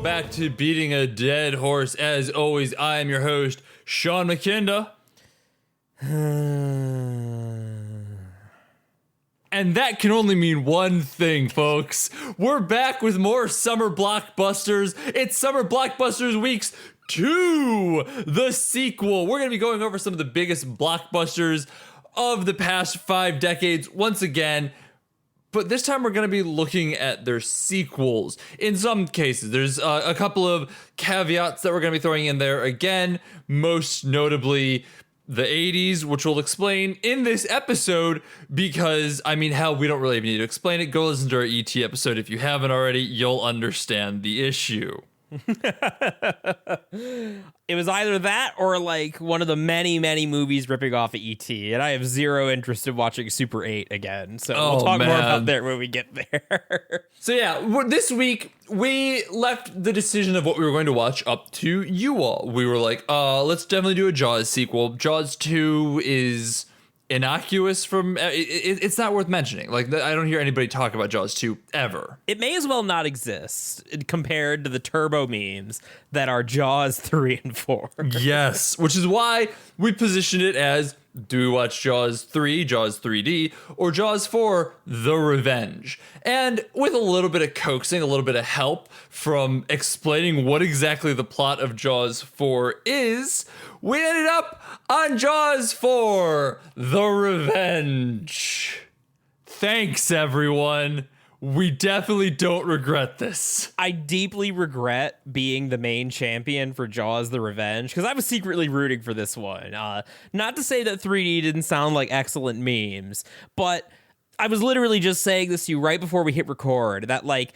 back to Beating a Dead Horse. As always, I am your host, Sean McKinda. And that can only mean one thing, folks. We're back with more summer blockbusters. It's Summer Blockbusters Weeks 2, the sequel. We're going to be going over some of the biggest blockbusters of the past 5 decades once again. But this time we're going to be looking at their sequels. In some cases, there's a couple of caveats that we're going to be throwing in there again, most notably the 80s, which we'll explain in this episode because, I mean, hell, we don't really even need to explain it. Go listen to our ET episode if you haven't already. You'll understand the issue. It was either that or like one of the many movies ripping off of ET, and I have zero interest in watching Super 8 again, so we'll talk more about that when we get there. So yeah, this week we left the decision of what we were going to watch up to you all. We were like, let's definitely do a Jaws sequel. Jaws 2 is innocuous from it's not worth mentioning. Like, I don't hear anybody talk about Jaws 2 ever. It may as well not exist compared to the turbo memes that are Jaws 3 and 4. Yes, which is why we positioned it as, do we watch Jaws 3, Jaws 3D, or Jaws 4, The Revenge? And with a little bit of coaxing, a little bit of help from explaining what exactly the plot of Jaws 4 is, we ended up on Jaws 4, The Revenge. Thanks, everyone. We definitely don't regret this. I deeply regret being the main champion for Jaws the Revenge, because I was secretly rooting for this one. Not to say that 3D didn't sound like excellent memes, but I was literally just saying this to you right before we hit record, that like,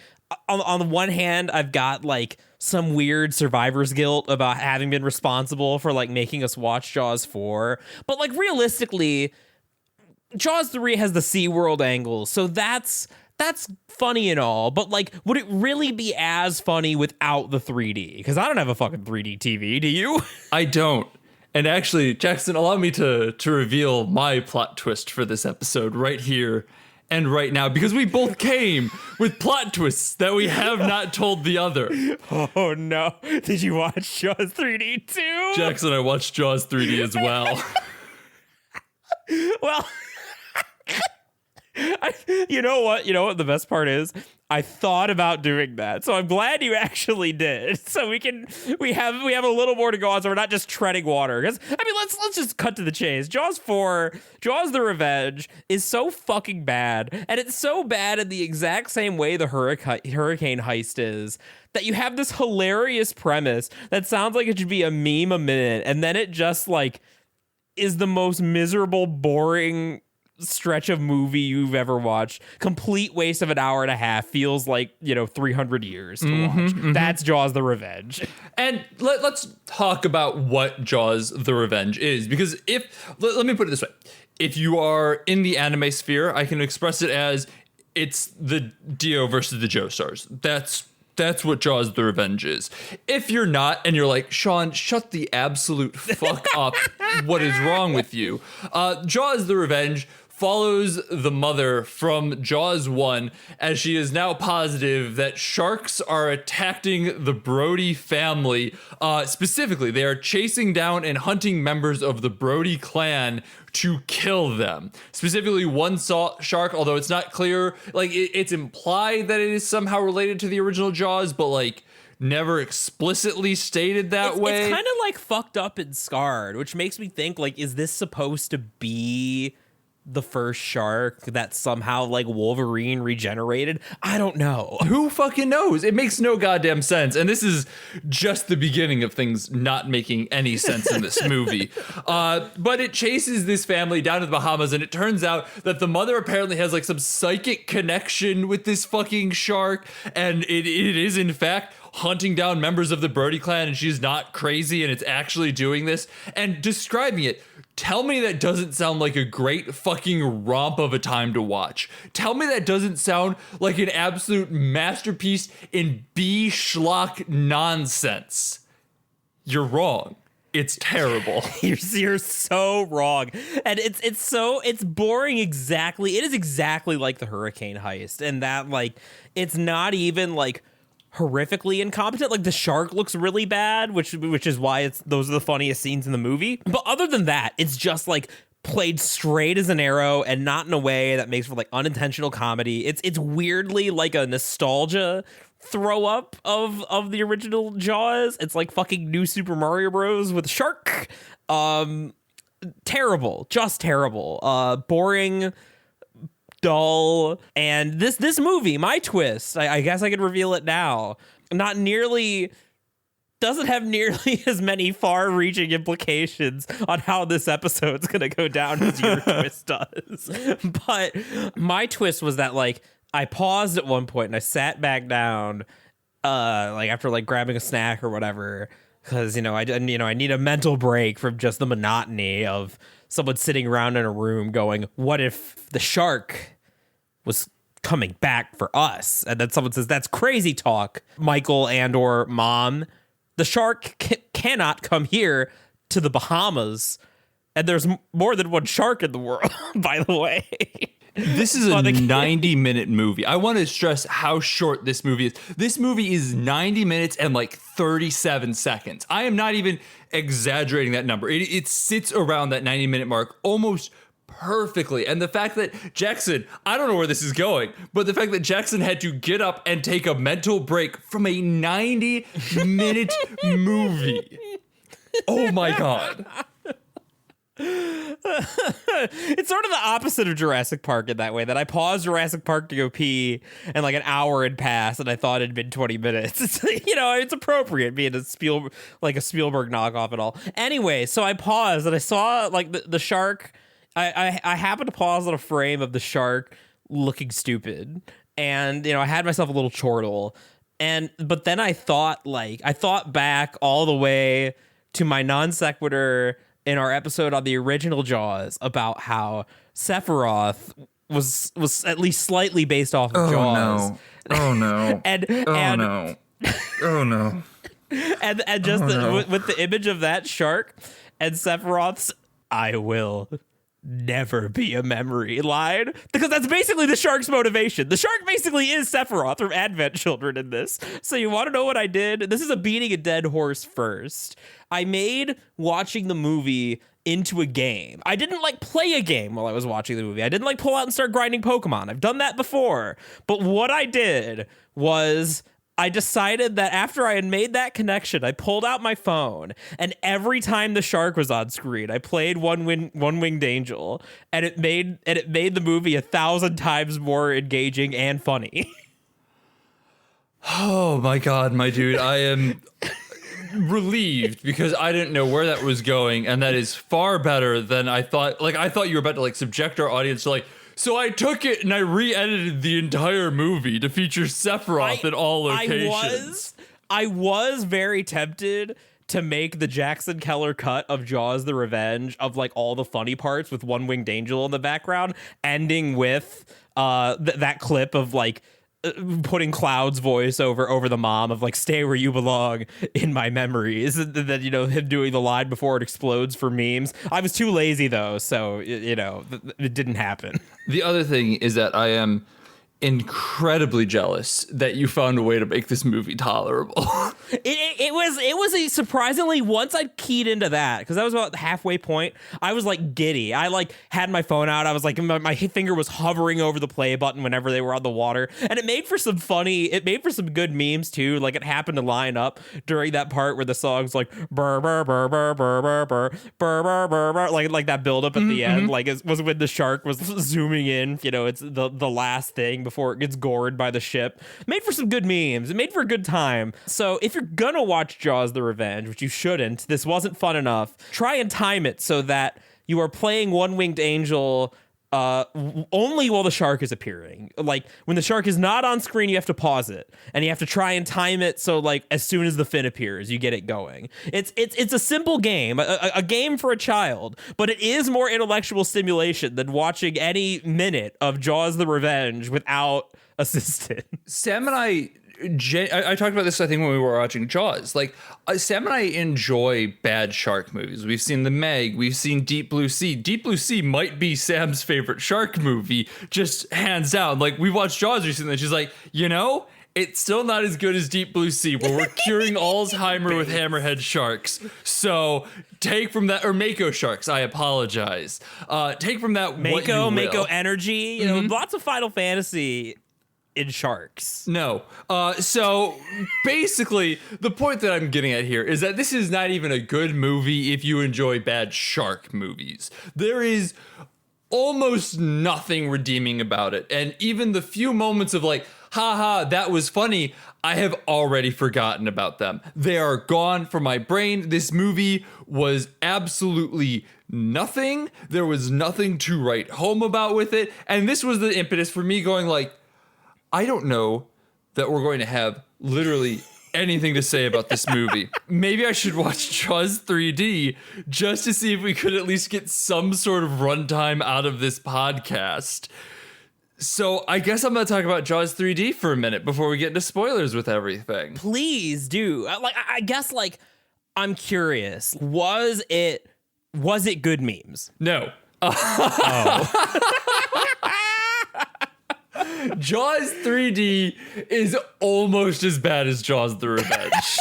on the one hand, I've got like some weird survivor's guilt about having been responsible for like making us watch Jaws 4, but like realistically, Jaws 3 has the SeaWorld angle, so that's funny and all, but like, would it really be as funny without the 3D? Because I don't have a fucking 3D TV, do you? I don't. And actually, Jackson, allow me to reveal my plot twist for this episode right here and right now, because we both came with plot twists that we have not told the other. Oh no. Did you watch Jaws 3D too? Jackson, I watched Jaws 3D as well. Well, you know what the best part is? I thought about doing that, so I'm glad you actually did. So we have a little more to go on, so we're not just treading water. Because I mean, let's just cut to the chase. Jaws 4, Jaws the Revenge is so fucking bad, and it's so bad in the exact same way the hurricane heist is, that you have this hilarious premise that sounds like it should be a meme a minute, and then it just like is the most miserable, boring stretch of movie you've ever watched. Complete waste of an hour and a half. Feels like 300 years to watch. That's Jaws the Revenge. And let's talk about what Jaws the Revenge is, because let me put it this way. If you are in the anime sphere, I can express it as it's the Dio versus the Joestars. That's what Jaws the Revenge is. If you're not, and you're like, Sean, shut the absolute fuck up. What is wrong with you? Jaws the Revenge follows the mother from Jaws 1 as she is now positive that sharks are attacking the Brody family. Specifically, they are chasing down and hunting members of the Brody clan to kill them. Specifically, one shark, although it's not clear, like it's implied that it is somehow related to the original Jaws, but like never explicitly stated that way. It's kind of like fucked up and scarred, which makes me think, like, is this supposed to be the first shark that somehow like Wolverine regenerated? I don't know. Who fucking knows? It makes no goddamn sense. And this is just the beginning of things not making any sense in this movie. But it chases this family down to the Bahamas, and it turns out that the mother apparently has like some psychic connection with this fucking shark, and it is in fact hunting down members of the Brody clan, and she's not crazy, and it's actually doing this and describing it. Tell me that doesn't sound like a great fucking romp of a time to watch. Tell me that doesn't sound like an absolute masterpiece in B-schlock nonsense. You're wrong. It's terrible. You're so wrong. And it's boring exactly. It is exactly like the hurricane heist, and that like it's not even like horrifically incompetent. Like the shark looks really bad, which is why those are the funniest scenes in the movie. But other than that, it's just like played straight as an arrow and not in a way that makes for like unintentional comedy. It's weirdly like a nostalgia throw up of the original Jaws. It's like fucking New Super Mario Bros. With a shark. Terrible, just terrible. Boring, dull. And this movie, my twist, I guess I could reveal it now, doesn't have nearly as many far-reaching implications on how this episode's gonna go down as your twist does. But my twist was that like I paused at one point and I sat back down, like after like grabbing a snack or whatever, because I need a mental break from just the monotony of someone sitting around in a room going, "What if the shark was coming back for us?" And then someone says, "That's crazy talk, Michael and or Mom. The shark cannot come here to the Bahamas, and there's more than one shark in the world." By the way, this is a 90-minute movie. I want to stress how short this movie is. This movie is 90 minutes and like 37 seconds. I am not even exaggerating that number. It sits around that 90-minute mark almost perfectly. And the fact that Jackson, I don't know where this is going, but the fact that Jackson had to get up and take a mental break from a 90-minute movie. Oh my God. It's sort of the opposite of Jurassic Park in that way, that I paused Jurassic Park to go pee and like an hour had passed and I thought it'd been 20 minutes. It's, it's appropriate being a Spielberg knockoff and all. Anyway, so I paused and I saw like the shark. I happened to pause on a frame of the shark looking stupid, and I had myself a little chortle, but then I thought back all the way to my non sequitur in our episode on the original Jaws about how Sephiroth was at least slightly based off of Jaws. Oh no! and no! Oh no! And just with the image of that shark and Sephiroth's "I will never be a memory" line, because that's basically the shark's motivation. The shark basically is Sephiroth from Advent Children in this. So you want to know what I did? This is a beating a dead horse first. I made watching the movie into a game. I didn't like play a game while I was watching the movie. I didn't like pull out and start grinding Pokemon. I've done that before. But what I did was I decided that after I had made that connection, I pulled out my phone, and every time the shark was on screen, I played One Winged Angel, and it made the movie 1,000 times more engaging and funny. Oh my God, my dude, I am relieved because I didn't know where that was going, and that is far better than I thought. Like, I thought you were about to like subject our audience to like, so I took it and I re-edited the entire movie to feature Sephiroth in all locations. I was very tempted to make the Jackson Keller cut of Jaws the Revenge of like all the funny parts with One Winged Angel in the background, ending with that clip of like putting Cloud's voice over the mom of like, "Stay where you belong in my memories." That him doing the line before it explodes for memes. I was too lazy though, so it didn't happen. The other thing is that I am incredibly jealous that you found a way to make this movie tolerable. It was a surprisingly, once I keyed into that, because that was about the halfway point, I was like giddy. I like had my phone out. I was like, my finger was hovering over the play button whenever they were on the water, and it made for some good memes too. Like it happened to line up during that part where the song's like burr burr burr burr burr burr burr burr burr burr, like that build up at the end, like it was when the shark was zooming in. It's the last thing before it gets gored by the ship. Made for some good memes. It made for a good time. So if you're gonna watch Jaws the Revenge, which you shouldn't, this wasn't fun enough, try and time it so that you are playing One Winged Angel only while the shark is appearing. Like when the shark is not on screen, you have to pause it, and you have to try and time it so like as soon as the fin appears, you get it going. It's a simple game, a game for a child, but it is more intellectual stimulation than watching any minute of Jaws the Revenge without assistance. Sam and I talked about this, I think, when we were watching Jaws. Like, Sam and I enjoy bad shark movies. We've seen The Meg. We've seen Deep Blue Sea. Deep Blue Sea might be Sam's favorite shark movie, just hands down. Like, we watched Jaws recently, and she's like, it's still not as good as Deep Blue Sea, where we're curing Alzheimer with hammerhead sharks. So take from that, or Mako sharks, I apologize. Take from that what you will. Mako energy, you know, lots of Final Fantasy in sharks. No. So basically, the point that I'm getting at here is that this is not even a good movie if you enjoy bad shark movies. There is almost nothing redeeming about it. And even the few moments of like, haha, that was funny, I have already forgotten about them. They are gone from my brain. This movie was absolutely nothing. There was nothing to write home about with it. And this was the impetus for me going like, I don't know that we're going to have literally anything to say about this movie. Maybe I should watch Jaws 3D just to see if we could at least get some sort of runtime out of this podcast. So I guess I'm going to talk about Jaws 3D for a minute before we get into spoilers with everything. Please do. I guess I'm curious. Was it good memes? No. Jaws 3D is almost as bad as Jaws the Revenge.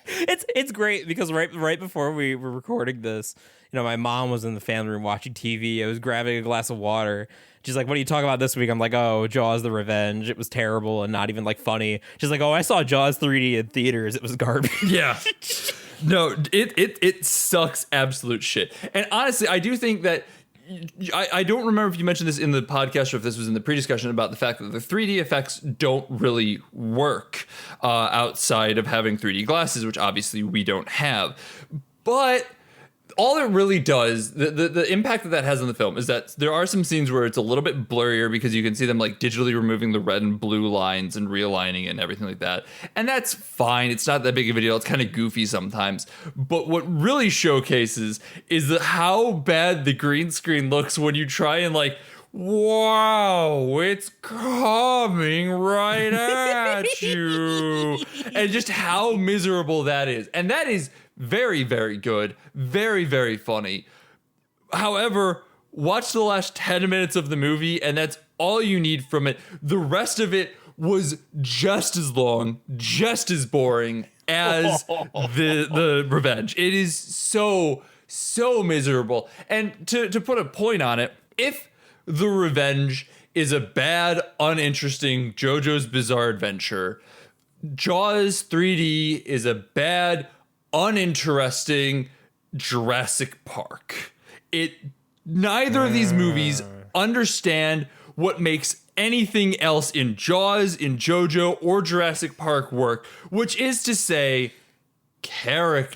It's great because right before we were recording this, you know, my mom was in the family room watching TV. I was grabbing a glass of water. She's like, "What are you talking about this week?" I'm like, "Oh, Jaws the Revenge. It was terrible and not even like funny." She's like, "Oh, I saw Jaws 3D in theaters. It was garbage." Yeah. No, it sucks absolute shit. And honestly, I do think that I don't remember if you mentioned this in the podcast or if this was in the pre-discussion about the fact that the 3D effects don't really work outside of having 3D glasses, which obviously we don't have. But all it really does, the impact that has on the film is that there are some scenes where it's a little bit blurrier because you can see them like digitally removing the red and blue lines and realigning it and everything like that. And that's fine. It's not that big of a deal. It's kind of goofy sometimes. But what really showcases is how bad the green screen looks when you try and like, wow, it's coming right at you. And just how miserable that is. And that is very, very good. Very, very funny. However, watch the last 10 minutes of the movie, and that's all you need from it. The rest of it was just as long, just as boring as the Revenge. It is so miserable. And to put a point on it, if The Revenge is a bad, uninteresting JoJo's Bizarre Adventure, Jaws 3D is a bad, uninteresting Jurassic Park. Neither of these movies understand what makes anything else in Jaws, in JoJo, or Jurassic Park work, which is to say,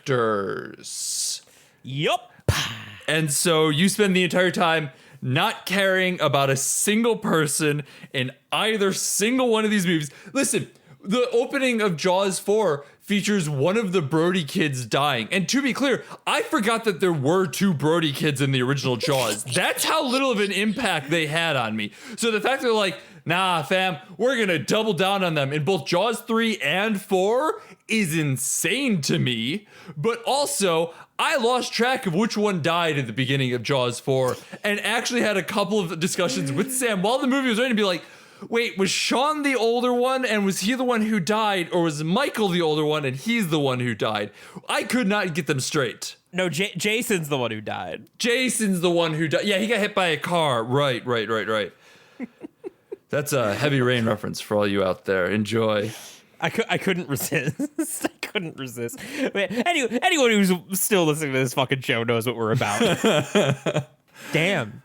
characters. Yup. And so you spend the entire time not caring about a single person in either single one of these movies. Listen, the opening of Jaws 4 features one of the Brody kids dying. And to be clear, I forgot that there were two Brody kids in the original Jaws. That's how little of an impact they had on me. So the fact that they're like, nah, fam, we're going to double down on them in both Jaws 3 and 4 is insane to me. But also, I lost track of which one died at the beginning of Jaws 4 and actually had a couple of discussions with Sam while the movie was ready to be like, wait, was Sean the older one and was he the one who died, or was Michael the older one and he's the one who died? I could not get them straight. No, Jason's the one who died. Jason's the one who died. Yeah, he got hit by a car. Right. That's a Heavy Rain reference for all you out there. Enjoy. I couldn't resist. I couldn't resist. Anyone who's still listening to this fucking show knows what we're about. Damn.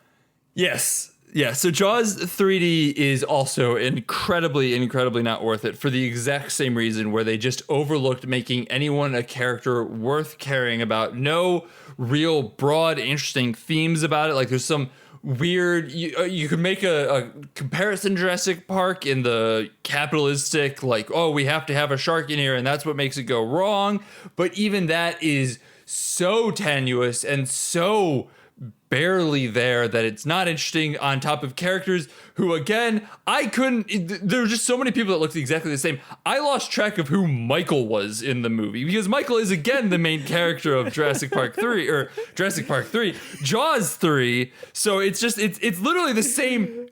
Yes. Yeah, so Jaws 3D is also incredibly not worth it for the exact same reason where they just overlooked making anyone a character worth caring about. No real broad, interesting themes about it. Like there's some weird, you could make a comparison Jurassic Park in the capitalistic, like, oh, we have to have a shark in here and that's what makes it go wrong. But even that is so tenuous and so barely there that it's not interesting, on top of characters who, again, there were just so many people that looked exactly the same. I lost track of who Michael was in the movie because Michael is, again, the main character of Jurassic Park 3 or Jurassic Park 3, Jaws 3. So it's literally the same.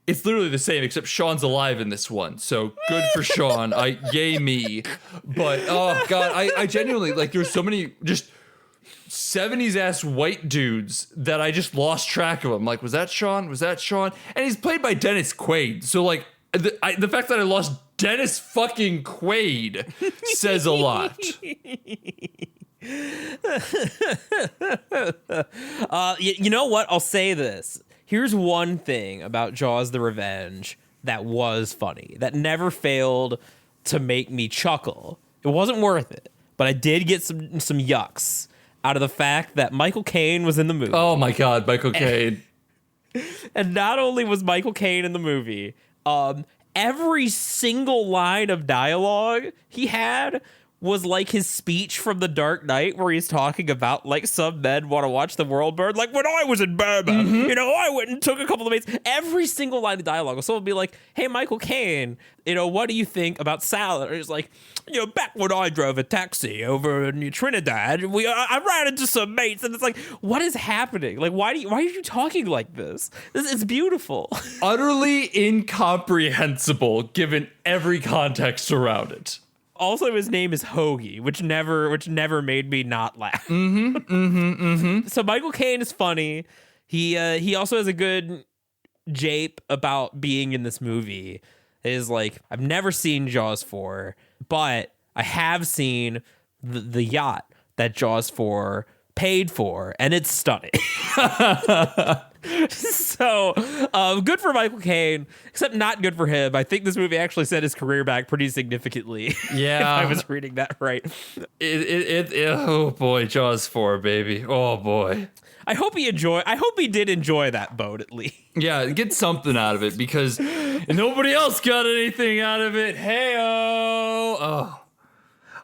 it's literally the same, except Sean's alive in this one. So good for Sean. Yay me. But oh god, I genuinely like. There's so many just 70s ass white dudes that I just lost track of. I'm like, was that Sean? Was that Sean? And he's played by Dennis Quaid. So like, the fact that I lost Dennis fucking Quaid says a lot. You know what? I'll say this. Here's one thing about Jaws the Revenge that was funny, that never failed to make me chuckle. It wasn't worth it, but I did get some yucks out of the fact that Michael Caine was in the movie. Oh my god, Michael Caine. And not only was Michael Caine in the movie, every single line of dialogue he had was like his speech from The Dark Knight, where he's talking about like some men want to watch the world burn. Like when I was in Burma, I went and took a couple of mates. Every single line of dialogue, someone would be like, "Hey, Michael Caine, what do you think about salad?" Or he's like, back when I drove a taxi over in Trinidad, I ran into some mates, and it's like, what is happening? Like, why are you talking like this? This is beautiful. Utterly incomprehensible given every context around it. Also, his name is Hoagie, which never made me not laugh. So Michael Caine is funny. He also has a good jape about being in this movie. It is like, I've never seen Jaws 4, but I have seen the yacht that Jaws 4 paid for, and it's stunning. So good for Michael Caine, except not good for him. I think this movie actually set his career back pretty significantly. Yeah. If I was reading that right. Oh boy, Jaws 4, baby. Oh boy. I hope he did enjoy that boat at least. Yeah, get something out of it, because nobody else got anything out of it. Hey-oh. Oh.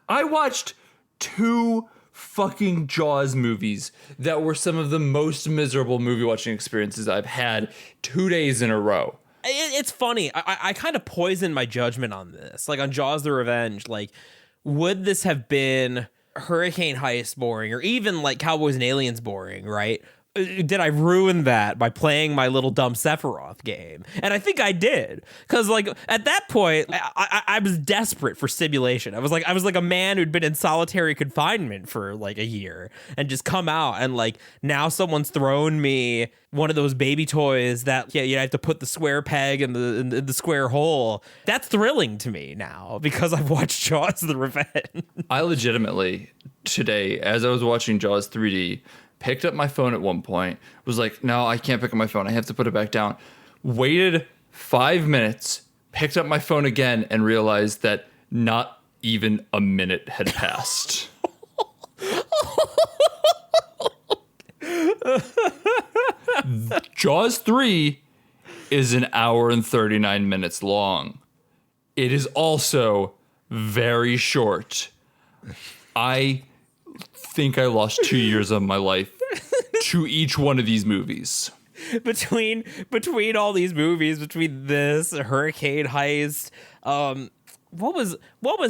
I watched 2 fucking Jaws movies that were some of the most miserable movie watching experiences I've had 2 days in a row. It's funny. I kind of poisoned my judgment on this. Like on Jaws the Revenge, like, would this have been Hurricane Heist boring, or even like Cowboys and Aliens boring, right? Did I ruin that by playing my little dumb Sephiroth game? And I think I did, because like at that point I was desperate for stimulation. I was like a man who'd been in solitary confinement for like a year and just come out, and like now someone's thrown me one of those baby toys that you have to put the square peg in the square hole. That's thrilling to me now because I've watched Jaws the Revenge. I legitimately today, as I was watching Jaws 3D, picked up my phone at one point, was like, no, I can't pick up my phone. I have to put it back down. Waited 5 minutes, picked up my phone again, and realized that not even a minute had passed. Jaws 3 is an hour and 39 minutes long. It is also very short. I think I lost 2 years of my life to each one of these movies. Between all these movies, between this, Hurricane Heist, what was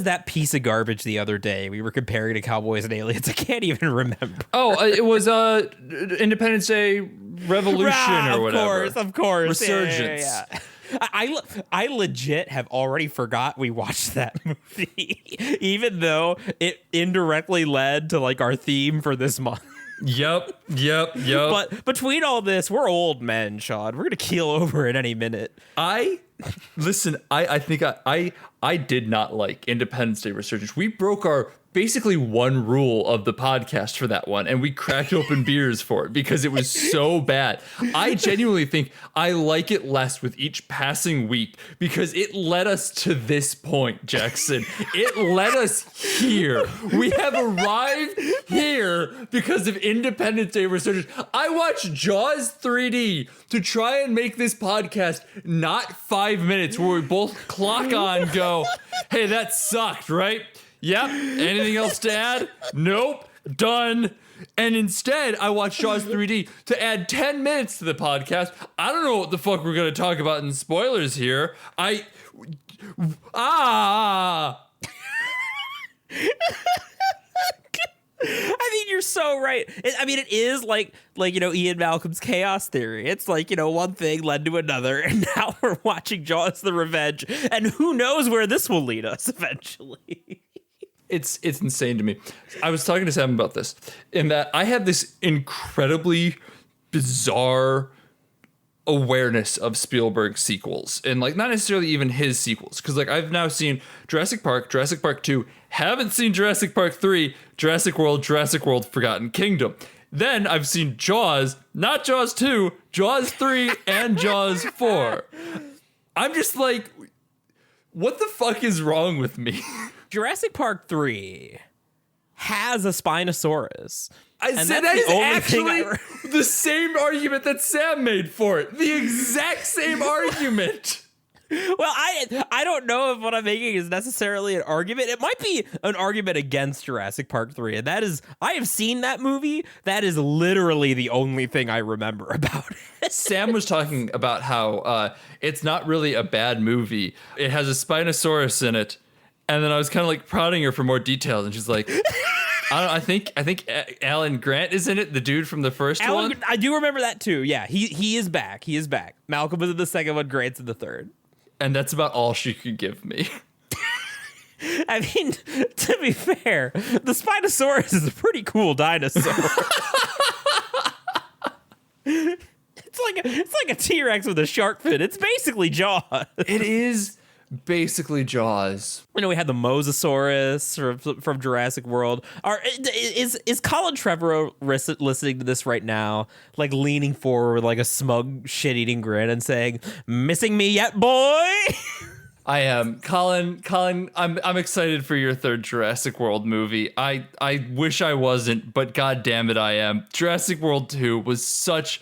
that piece of garbage the other day we were comparing to Cowboys and Aliens? I can't even remember. Oh, it was Independence Day Revolution or whatever. Of course. Resurgence. Yeah. I legit have already forgot we watched that movie, even though it indirectly led to like our theme for this month. Yep. But between all this, we're old men, Sean. We're gonna keel over at any minute. I think I did not like Independence Day Resurgence. We broke our basically one rule of the podcast for that one, and we cracked open beers for it because it was so bad. I genuinely think I like it less with each passing week because it led us to this point, Jackson. It led us here. We have arrived here because of Independence Day Resurgence. I watched Jaws 3D to try and make this podcast not 5 minutes where we both clock on, go, hey, that sucked, right? Yep. Anything else to add? Nope. Done. And instead, I watched Jaws 3D to add 10 minutes to the podcast. I don't know what the fuck we're going to talk about in spoilers here. I mean, you're so right. It is like Ian Malcolm's chaos theory. It's like, one thing led to another, and now we're watching Jaws: The Revenge, and who knows where this will lead us eventually. It's insane to me. I was talking to Sam about this, in that I had this incredibly bizarre awareness of Spielberg's sequels, and like not necessarily even his sequels, because like I've now seen Jurassic Park 2, haven't seen Jurassic Park 3, Jurassic World, Forgotten Kingdom. Then I've seen Jaws, not Jaws 2, Jaws 3, and Jaws 4. I'm just like, what the fuck is wrong with me? Jurassic Park 3 has a Spinosaurus. I said that is actually the same argument that Sam made for it. The exact same argument. Well, I don't know if what I'm making is necessarily an argument. It might be an argument against Jurassic Park 3, and that is, I have seen that movie. That is literally the only thing I remember about it. Sam was talking about how it's not really a bad movie. It has a Spinosaurus in it. And then I was kind of like prodding her for more details, and she's like, I think Alan Grant is in it, the dude from the first one. I do remember that too. Yeah, he is back. He is back. Malcolm was in the second one, Grant's in the third. And that's about all she could give me. I mean, to be fair, the Spinosaurus is a pretty cool dinosaur. It's like a T-Rex with a shark fin. It's basically Jaws. It is basically Jaws. We had the Mosasaurus from Jurassic World. Is Colin Trevorrow listening to this right now, like leaning forward with like a smug shit-eating grin and saying, "Missing me yet, boy?" I am. Colin, I'm excited for your third Jurassic World movie. I wish I wasn't, but god damn it, I am. Jurassic World 2 was such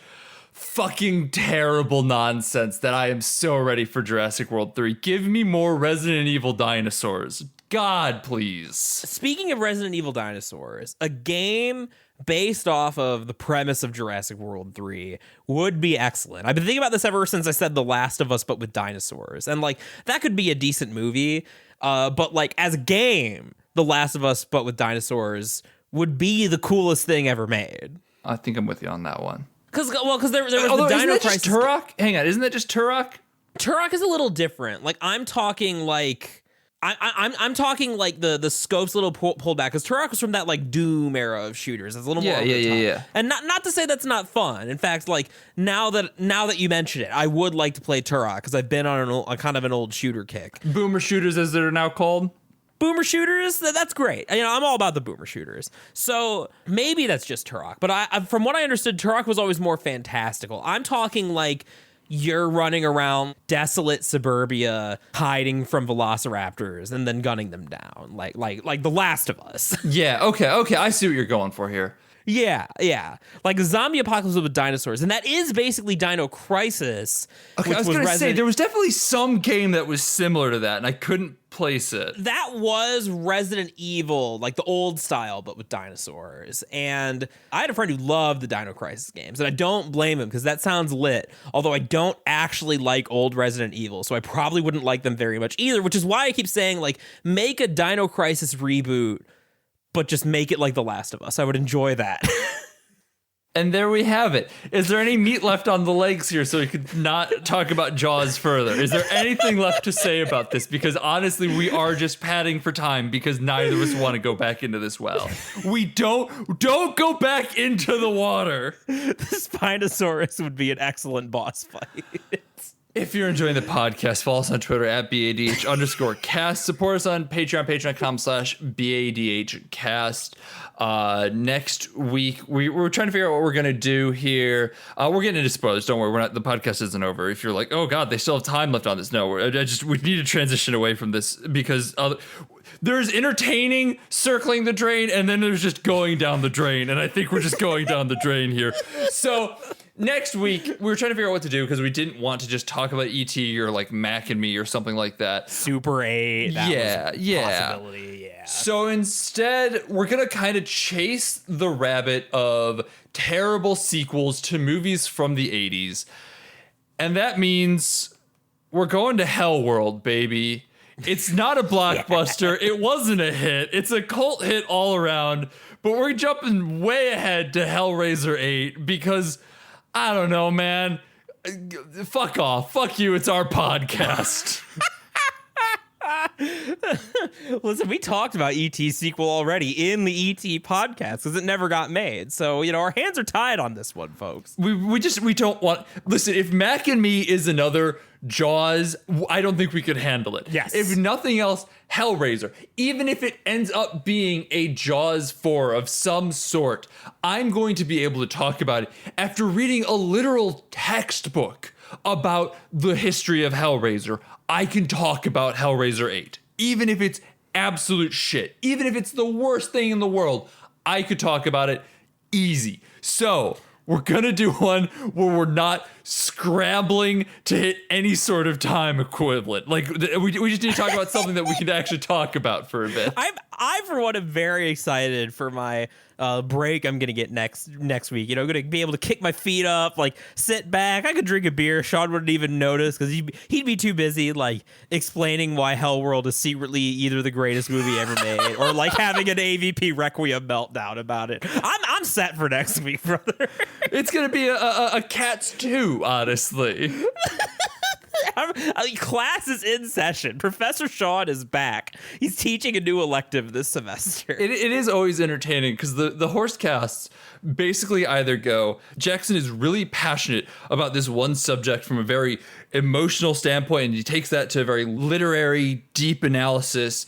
fucking terrible nonsense that I am so ready for Jurassic World 3. Give me more Resident Evil dinosaurs. God, please. Speaking of Resident Evil dinosaurs, a game based off of the premise of Jurassic World 3 would be excellent. I've been thinking about this ever since I said The Last of Us, but with dinosaurs. And like, that could be a decent movie. But like, as a game, The Last of Us, but with dinosaurs would be the coolest thing ever made. I think I'm with you on that one. Because there was Although, the Dino isn't that Crisis. just Turok? Hang on, isn't that just Turok? Turok is a little different. Like, I'm talking like I'm talking like the scope's a little pulled back, because Turok was from that like Doom era of shooters. It's a little more over the top. Yeah. And not to say that's not fun. In fact, like now that you mention it, I would like to play Turok because I've been on a kind of an old shooter kick. Boomer shooters, as they're now called. Boomer shooters, that's great. I'm all about the boomer shooters. So maybe that's just Turok. But I from what I understood, Turok was always more fantastical. I'm talking like you're running around desolate suburbia, hiding from velociraptors and then gunning them down, like The Last of Us. Yeah, okay, I see what you're going for here. Yeah. Like a zombie apocalypse with dinosaurs. And that is basically Dino Crisis. Okay, I was going to say, there was definitely some game that was similar to that, and I couldn't place it. That was Resident Evil, like the old style, but with dinosaurs. And I had a friend who loved the Dino Crisis games, and I don't blame him because that sounds lit. Although I don't actually like old Resident Evil, so I probably wouldn't like them very much either, which is why I keep saying, like, make a Dino Crisis reboot, but just make it like The Last of Us. I would enjoy that. And there we have it. Is there any meat left on the legs here so we could not talk about Jaws further? Is there anything left to say about this? Because honestly, we are just padding for time because neither of us want to go back into this well. We don't go back into the water. The Spinosaurus would be an excellent boss fight. If you're enjoying the podcast, follow us on Twitter at BADH_cast. Support us on Patreon, patreon.com/BADHcast. Next week, we're trying to figure out what we're going to do here. We're getting into spoilers. Don't worry. The podcast isn't over. If you're like, oh God, they still have time left on this. No, we need to transition away from this because there's entertaining circling the drain and then there's just going down the drain. And I think we're just going down the drain here. So next week, we were trying to figure out what to do because we didn't want to just talk about E.T. or like Mac and Me or something like that. Super 8. That was a possibility, yeah. So instead, we're going to kind of chase the rabbit of terrible sequels to movies from the 80s. And that means we're going to Hell World, baby. It's not a blockbuster. It wasn't a hit. It's a cult hit all around. but we're jumping way ahead to Hellraiser 8 because, I don't know, man. Fuck off. Fuck you. It's our podcast. Listen, we talked about E.T. sequel already in the E.T. podcast because it never got made. So, our hands are tied on this one, folks. We don't want. Listen, if Mac and Me is another Jaws, I don't think we could handle it. Yes. If nothing else, Hellraiser. Even if it ends up being a Jaws 4 of some sort, I'm going to be able to talk about it after reading a literal textbook about the history of Hellraiser. I can talk about Hellraiser 8. Even if it's absolute shit. Even if it's the worst thing in the world, I could talk about it easy. So, we're gonna do one where we're not scrambling to hit any sort of time equivalent. Like, we just need to talk about something that we can actually talk about for a bit. I for one am very excited for my break I'm gonna get next week. Gonna be able to kick my feet up, like sit back. I could drink a beer. Sean wouldn't even notice because he'd be too busy like explaining why Hellworld is secretly either the greatest movie ever made or like having an AVP Requiem meltdown about it. I'm set for next week, brother. It's gonna be a Cats 2, honestly. Class is in session. Professor Sean is back. He's teaching a new elective this semester. It is always entertaining because the horse casts basically either go, Jackson is really passionate about this one subject from a very emotional standpoint, and he takes that to a very literary, deep analysis,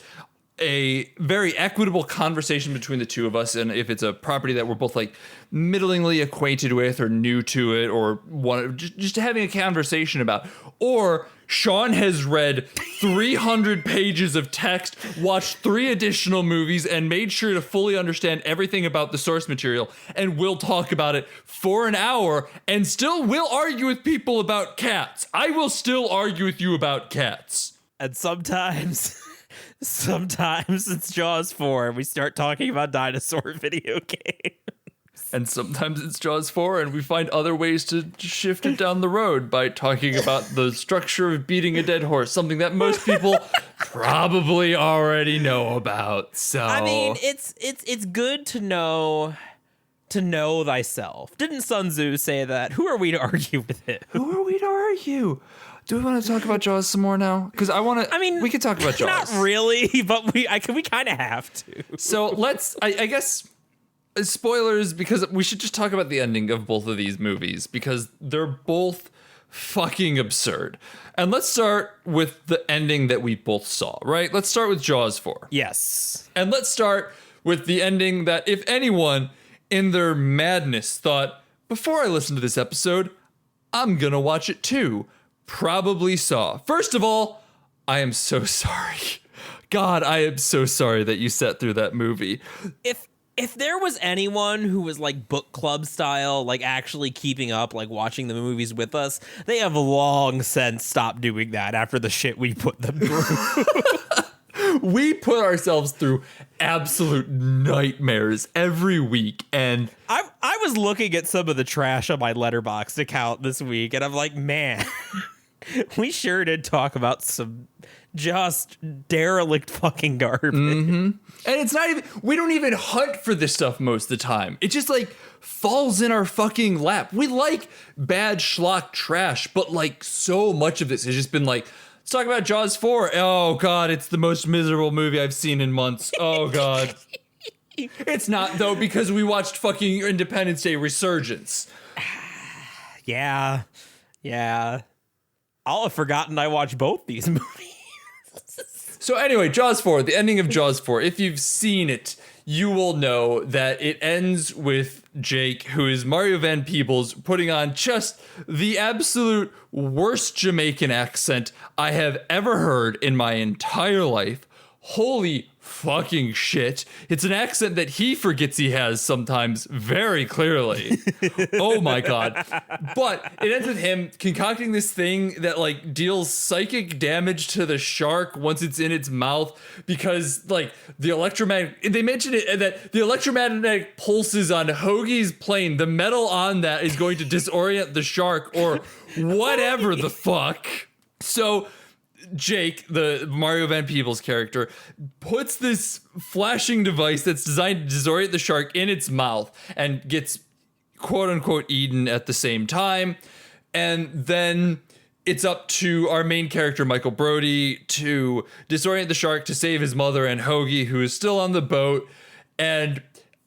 a very equitable conversation between the two of us, and if it's a property that we're both like middlingly acquainted with or new to it or just having a conversation about, or Sean has read 300 pages of text, watched 3 additional movies, and made sure to fully understand everything about the source material, and we'll talk about it for an hour, and still will argue with people about cats. I will still argue with you about cats. And sometimes it's Jaws 4 and we start talking about dinosaur video games. And sometimes it's Jaws 4 and we find other ways to shift it down the road by talking about the structure of beating a dead horse, something that most people probably already know about. So I mean, it's good to know thyself. Didn't Sun Tzu say that? Who are we to argue with it? Who are we to argue? Do we want to talk about Jaws some more now? Because I mean, we could talk about Jaws. Not really, but we kind of have to. So let's, I guess, spoilers, because we should just talk about the ending of both of these movies, because they're both fucking absurd. And let's start with the ending that we both saw, right? Let's start with Jaws 4. Yes. And let's start with the ending that, if anyone in their madness thought, before I listen to this episode, I'm gonna watch it too, probably saw. First of all, I am so sorry. God, I am so sorry that you sat through that movie. If there was anyone who was like book club style, like actually keeping up, like watching the movies with us, they have long since stopped doing that after the shit we put them through. We put ourselves through absolute nightmares every week, and I was looking at some of the trash on my Letterboxd account this week, and I'm like, man, we sure did talk about some just derelict fucking garbage. Mm-hmm. And it's not even, we don't even hunt for this stuff most of the time. It just like falls in our fucking lap. We like bad schlock trash, but like so much of this has just been like, let's talk about Jaws 4. Oh God, it's the most miserable movie I've seen in months. Oh God. It's not though, because we watched fucking Independence Day Resurgence. Yeah. I'll have forgotten I watched both these movies. So anyway, Jaws 4, the ending of Jaws 4. If you've seen it, you will know that it ends with Jake, who is Mario Van Peebles, putting on just the absolute worst Jamaican accent I have ever heard in my entire life. Holy fucking shit. It's an accent that he forgets he has sometimes very clearly. Oh my God. But it ends with him concocting this thing that like deals psychic damage to the shark once it's in its mouth, because like the electromagnetic, they mentioned it, that the electromagnetic pulses on Hoagie's plane, the metal on that is going to disorient the shark or whatever the fuck. So Jake, the Mario Van Peebles character, puts this flashing device that's designed to disorient the shark in its mouth and gets quote unquote eaten at the same time. And then it's up to our main character, Michael Brody, to disorient the shark to save his mother and Hoagie, who is still on the boat. And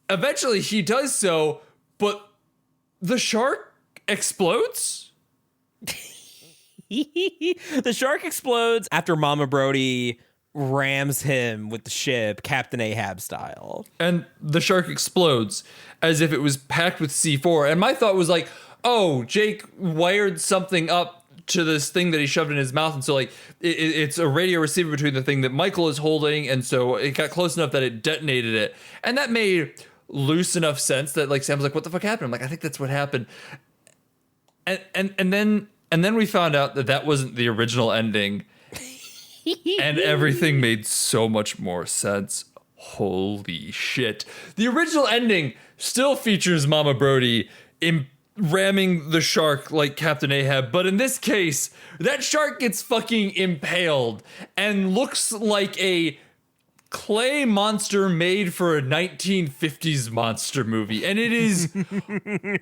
eventually he does so, but the shark explodes? The shark explodes after Mama Brody rams him with the ship, Captain Ahab style. And the shark explodes as if it was packed with C4. And my thought was like, oh, Jake wired something up to this thing that he shoved in his mouth. And so like it's a radio receiver between the thing that Michael is holding. And so it got close enough that it detonated it. And that made loose enough sense that like Sam's like, what the fuck happened? I'm like, I think that's what happened. And then we found out that that wasn't the original ending. And everything made so much more sense. Holy shit. The original ending still features Mama Brody ramming the shark like Captain Ahab, but in this case, that shark gets fucking impaled and looks like a clay monster made for a 1950s monster movie. And it is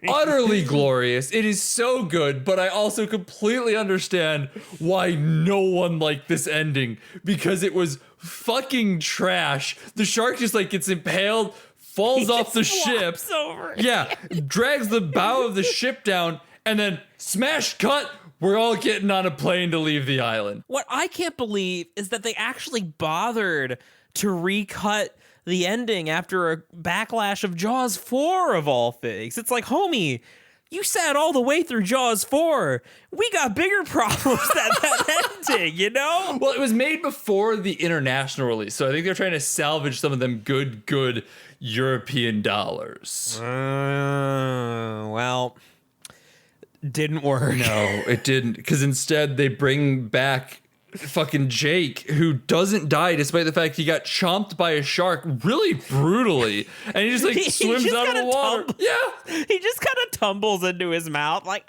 utterly glorious. It is so good, but I also completely understand why no one liked this ending, because it was fucking trash. The shark just like gets impaled, falls off the ship. Over. Yeah, drags the bow of the ship down, and then smash cut. We're all getting on a plane to leave the island. What I can't believe is that they actually bothered to recut the ending after a backlash of Jaws 4 of all things. It's like, homie, you sat all the way through Jaws 4. We got bigger problems than that ending, you know? Well, it was made before the international release, so I think they're trying to salvage some of them good European dollars. Well, didn't work. No, it didn't, because instead they bring back fucking Jake, who doesn't die despite the fact he got chomped by a shark really brutally, and he just like swims out of the water. Yeah, he just kind of tumbles into his mouth like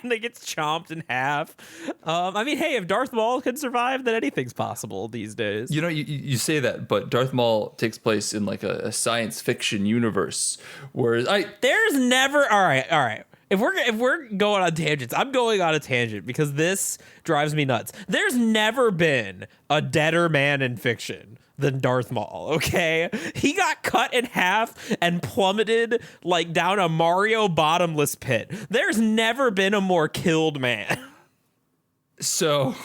and it gets chomped in half. I mean, hey, if Darth Maul can survive, then anything's possible these days. You know, you say that, but Darth Maul takes place in like a science fiction universe, whereas there's never all right. If we're going on tangents, I'm going on a tangent because this drives me nuts. There's never been a deader man in fiction than Darth Maul, okay? He got cut in half and plummeted like down a Mario bottomless pit. There's never been a more killed man. So,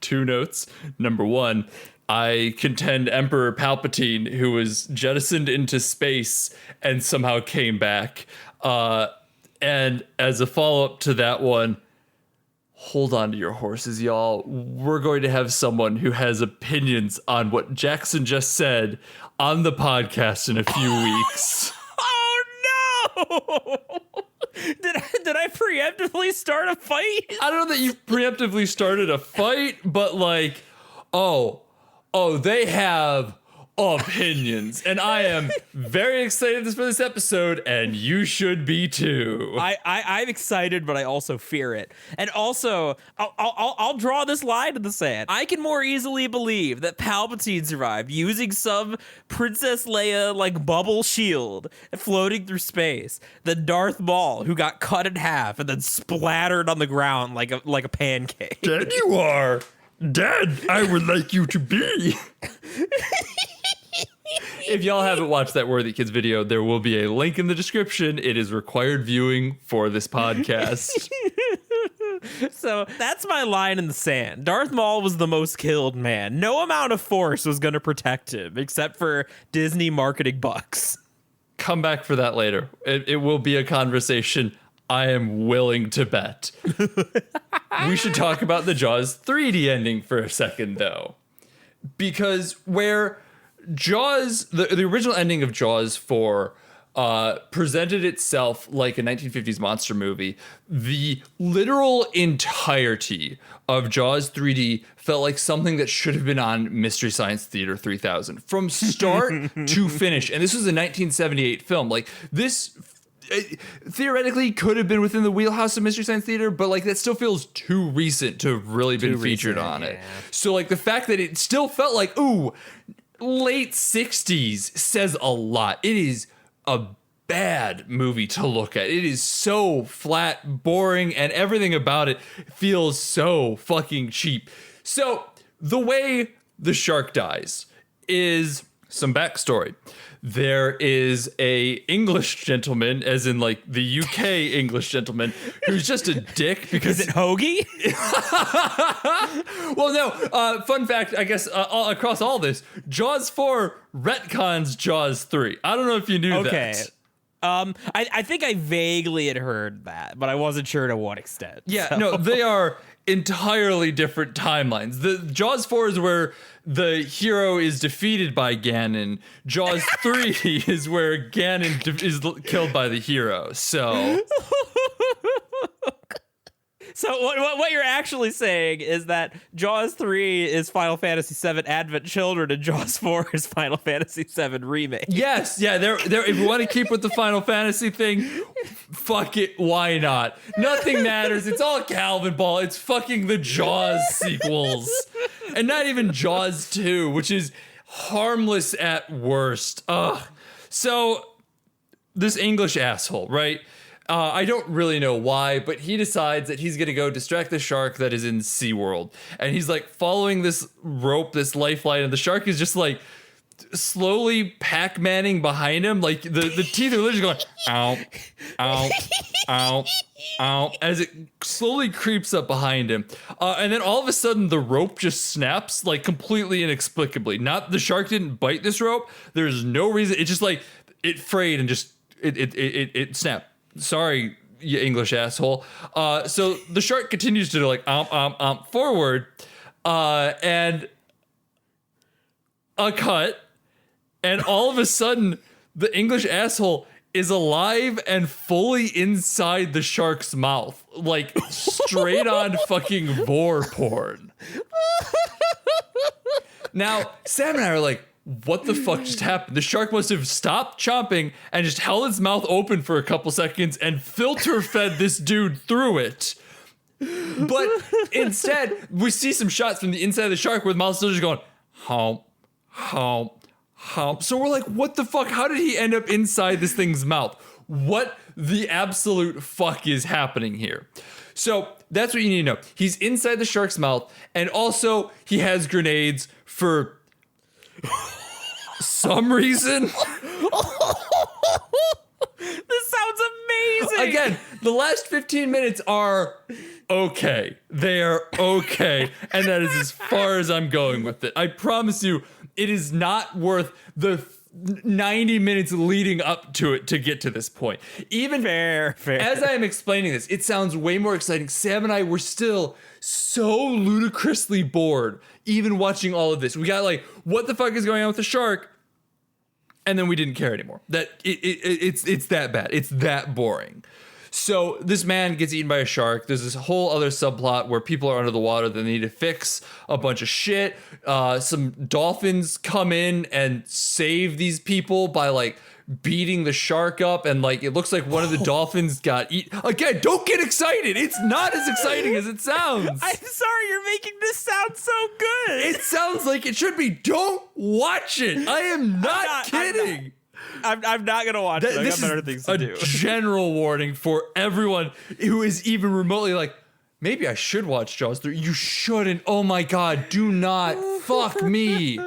2 notes. Number 1, I contend Emperor Palpatine, who was jettisoned into space and somehow came back, and as a follow-up to that one, hold on to your horses, y'all. We're going to have someone who has opinions on what Jackson just said on the podcast in a few weeks. Oh, no! Did I preemptively start a fight? I don't know that you preemptively started a fight, but like, oh, they have opinions, and I am very excited for this episode, and you should be too. I'm excited, but I also fear it. And also, I'll draw this line in the sand. I can more easily believe that Palpatine survived using some Princess Leia like bubble shield floating through space than Darth Maul, who got cut in half and then splattered on the ground like a pancake. Dead you are. Dead I would like you to be. If y'all haven't watched that Worthy Kids video, there will be a link in the description. It is required viewing for this podcast. So that's my line in the sand. Darth Maul was the most killed man. No amount of force was going to protect him, except for Disney marketing bucks. Come back for that later. It will be a conversation I am willing to bet. We should talk about the Jaws 3D ending for a second, though. Because where Jaws, the original ending of Jaws 4 presented itself like a 1950s monster movie, the literal entirety of Jaws 3D felt like something that should have been on Mystery Science Theater 3000 from start to finish. And this was a 1978 film. Like this, theoretically could have been within the wheelhouse of Mystery Science Theater, but like that still feels too recent to have really been featured on it. So like the fact that it still felt like, ooh, late 60s says a lot. It is a bad movie to look at. It is so flat, boring, and everything about it feels so fucking cheap. So the way the shark dies is some backstory. There is a English gentleman, as in like the UK English gentleman, who's just a dick because Is it Hoagie? well, no. Fun fact, I guess across all this, Jaws 4 retcons Jaws 3. I don't know if you knew Okay. that. I think I vaguely had heard that, but I wasn't sure to what extent. Yeah, so. no, they are entirely different timelines. The Jaws 4 is where the hero is defeated by Ganon. Jaws 3 is where Ganon is killed by the hero. So So what you're actually saying is that Jaws 3 is Final Fantasy VII Advent Children and Jaws 4 is Final Fantasy VII Remake. yes, yeah, there. If you want to keep with the Final Fantasy thing, fuck it, why not? Nothing matters. It's all Calvin Ball. It's fucking the Jaws sequels, and not even Jaws 2, which is harmless at worst. Ugh. So this English asshole, right? I don't really know why, but he decides that he's going to go distract the shark that is in SeaWorld. And he's like following this rope, this lifeline, and the shark is just like slowly Pac-Manning behind him. Like the teeth are literally going, ow, ow, ow, ow, as it slowly creeps up behind him. And then all of a sudden the rope just snaps like completely inexplicably. Not the shark didn't bite this rope. There's no reason. It's just like it frayed and just it snapped. Sorry, you English asshole. So the shark continues to like forward, and a cut, and all of a sudden the English asshole is alive and fully inside the shark's mouth, like straight on fucking vor porn. Now Sam and I are like, what the fuck just happened? The shark must have stopped chomping and just held its mouth open for a couple seconds and filter fed this dude through it. But instead, we see some shots from the inside of the shark where the mouth's still just going, hump, hump, hump. So we're like, what the fuck? How did he end up inside this thing's mouth? What the absolute fuck is happening here? So that's what you need to know. He's inside the shark's mouth, and also he has grenades for some reason. This sounds amazing. Again, the last 15 minutes are okay. They are okay. And that is as far as I'm going with it. I promise you, it is not worth the 90 minutes leading up to it to get to this point. Even fair. as I am explaining this, it sounds way more exciting. Sam and I were still so ludicrously bored even watching all of this. We got like, what the fuck is going on with the shark? And then we didn't care anymore. That it's that bad. It's that boring. So this man gets eaten by a shark. There's this whole other subplot where people are under the water. They need to fix a bunch of shit. Some dolphins come in and save these people by like beating the shark up, and like it looks like one of the dolphins got eaten. Again, don't get excited. It's not as exciting as it sounds. I'm sorry, you're making this sound so good. It sounds like it should be. Don't watch it. I am not kidding. I'm not gonna watch it. I got better things to do. General warning for everyone who is even remotely like, maybe I should watch Jaws 3. You shouldn't. Oh my God, do not. Fuck me.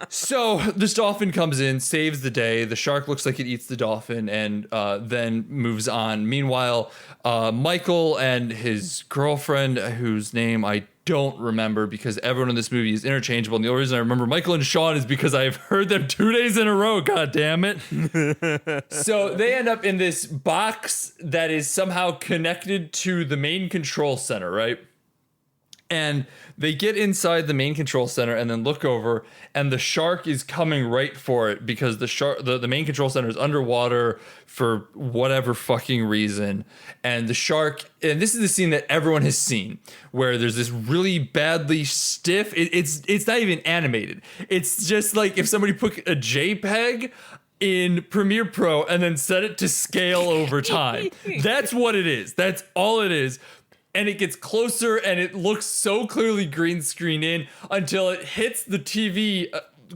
So this dolphin comes in, saves the day. The shark looks like it eats the dolphin and then moves on. Meanwhile, Michael and his girlfriend, whose name I don't remember because everyone in this movie is interchangeable. And the only reason I remember Michael and Sean is because I've heard them 2 days in a row. God damn it. So they end up in this box that is somehow connected to the main control center, right? And they get inside the main control center and then look over, and the shark is coming right for it because the main control center is underwater for whatever fucking reason. And the shark, and this is the scene that everyone has seen, where there's this really badly stiff. It's not even animated. It's just like if somebody put a JPEG in Premiere Pro and then set it to scale over time. That's what it is. That's all it is. And it gets closer and it looks so clearly green screen in until it hits the TV,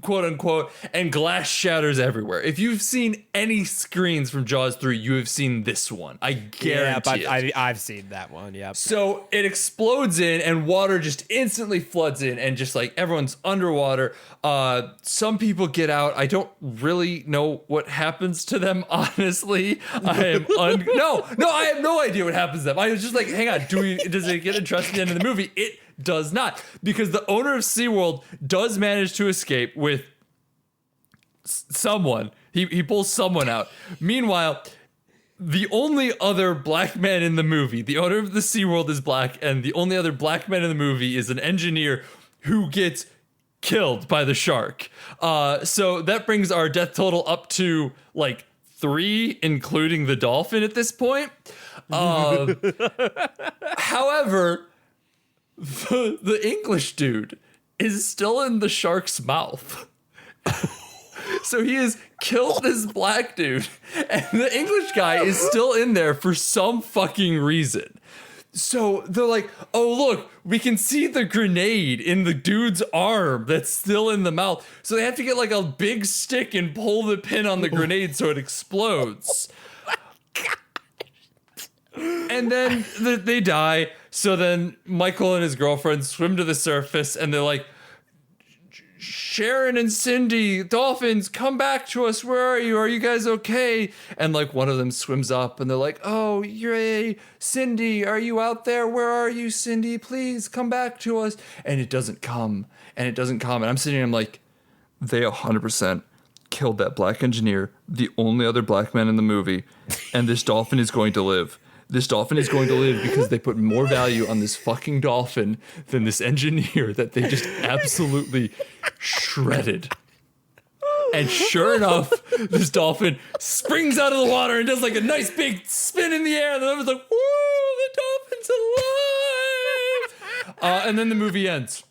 quote unquote, and glass shatters everywhere. If you've seen any screens from Jaws 3, you have seen this one. I guarantee it. I've seen that one, yeah. So it explodes in and water just instantly floods in and just like everyone's underwater. Some people get out. I don't really know what happens to them, honestly. I have no idea what happens to them. I was just like, hang on, does it get addressed at the end of the movie? It does not, because the owner of SeaWorld does manage to escape with someone. He pulls someone out. Meanwhile, the only other black man in the movie, the owner of the SeaWorld is black, and the only other black man in the movie is an engineer who gets killed by the shark. So that brings our death total up to like 3, including the dolphin at this point. However, the English dude is still in the shark's mouth. So he has killed this black dude, and the English guy is still in there for some fucking reason. So they're like, oh, look, we can see the grenade in the dude's arm that's still in the mouth. So they have to get like a big stick and pull the pin on the grenade so it explodes. And then they die. So then Michael and his girlfriend swim to the surface and they're like, Sharon and Cindy, dolphins, come back to us. Where are you? Are you guys okay? And like one of them swims up and they're like, oh, yay, Cindy, are you out there? Where are you, Cindy? Please come back to us. And it doesn't come. And it doesn't come. And I'm sitting here, I'm like, they 100% killed that black engineer, the only other black man in the movie. And this dolphin is going to live. This dolphin is going to live because they put more value on this fucking dolphin than this engineer that they just absolutely shredded. And sure enough, this dolphin springs out of the water and does like a nice big spin in the air. And then I was like, woo, the dolphin's alive. And then the movie ends.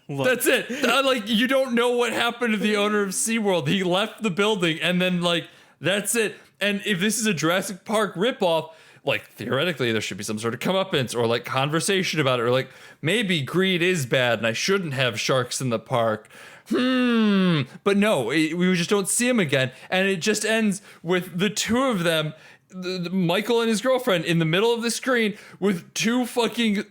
Look. That's it. Like, you don't know what happened to the owner of SeaWorld. He left the building and then like, that's it. And if this is a Jurassic Park ripoff, like theoretically there should be some sort of comeuppance or like conversation about it, or like maybe greed is bad and I shouldn't have sharks in the park. But no, we just don't see him again. And it just ends with the two of them, Michael and his girlfriend, in the middle of the screen with two fucking...